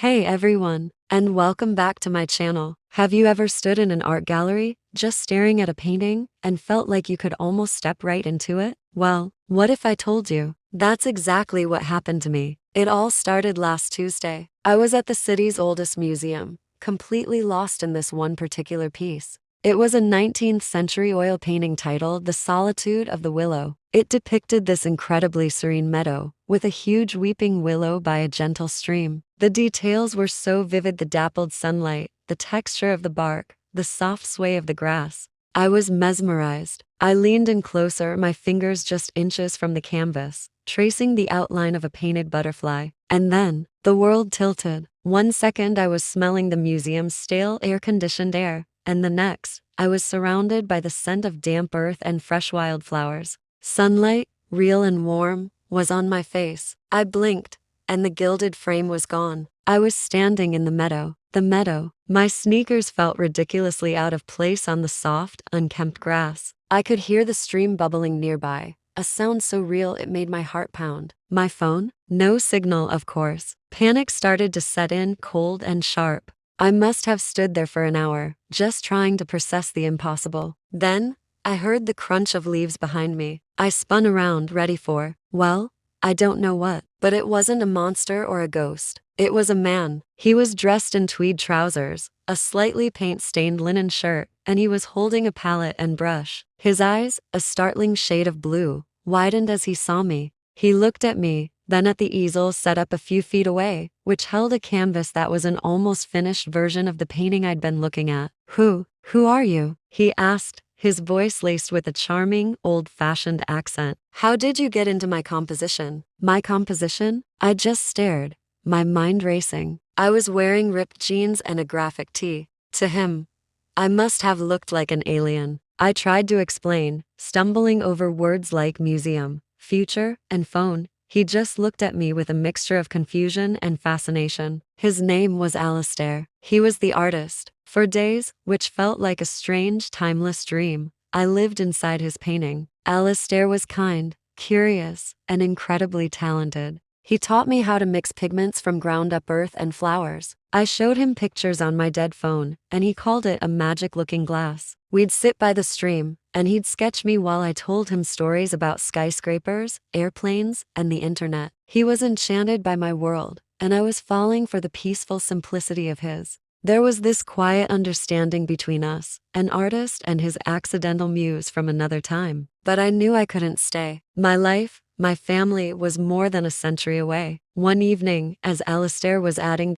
Hey everyone, and welcome back to my channel. Have you ever stood in an art gallery, just staring at a painting, and felt like you could almost step right into it? Well, what if I told you? That's exactly what happened to me. It all started last Tuesday. I was at the city's oldest museum, completely lost in this one particular piece. It was a 19th century oil painting titled The Solitude of the Willow. It depicted this incredibly serene meadow, with a huge weeping willow by a gentle stream. The details were so vivid: the dappled sunlight, the texture of the bark, the soft sway of the grass. I was mesmerized. I leaned in closer, my fingers just inches from the canvas, tracing the outline of a painted butterfly. And then, the world tilted. 1 second I was smelling the museum's stale air-conditioned air, and the next, I was surrounded by the scent of damp earth and fresh wildflowers. Sunlight, real and warm, was on my face. I blinked, and the gilded frame was gone. I was standing in the meadow. The meadow. My sneakers felt ridiculously out of place on the soft, unkempt grass. I could hear the stream bubbling nearby, a sound so real it made my heart pound. My phone? No signal, of course. Panic started to set in, cold and sharp. I must have stood there for an hour, just trying to process the impossible. Then, I heard the crunch of leaves behind me. I spun around, ready for, well, I don't know what. But it wasn't a monster or a ghost. It was a man. He was dressed in tweed trousers, a slightly paint-stained linen shirt, and he was holding a palette and brush. His eyes, a startling shade of blue, widened as he saw me. He looked at me, then at the easel set up a few feet away, which held a canvas that was an almost finished version of the painting I'd been looking at. Who are you?" he asked, his voice laced with a charming, old-fashioned accent. "How did you get into my composition?" My composition? I just stared, my mind racing. I was wearing ripped jeans and a graphic tee. To him, I must have looked like an alien. I tried to explain, stumbling over words like museum, future, and phone. He just looked at me with a mixture of confusion and fascination. His name was Alistair. He was the artist. For days, which felt like a strange, timeless dream, I lived inside his painting. Alistair was kind, curious, and incredibly talented. He taught me how to mix pigments from ground-up earth and flowers. I showed him pictures on my dead phone, and he called it a magic-looking glass. We'd sit by the stream, and he'd sketch me while I told him stories about skyscrapers, airplanes, and the internet. He was enchanted by my world, and I was falling for the peaceful simplicity of his. There was this quiet understanding between us, an artist and his accidental muse from another time. But I knew I couldn't stay. My life, my family was more than a century away. One evening, as Alistair was adding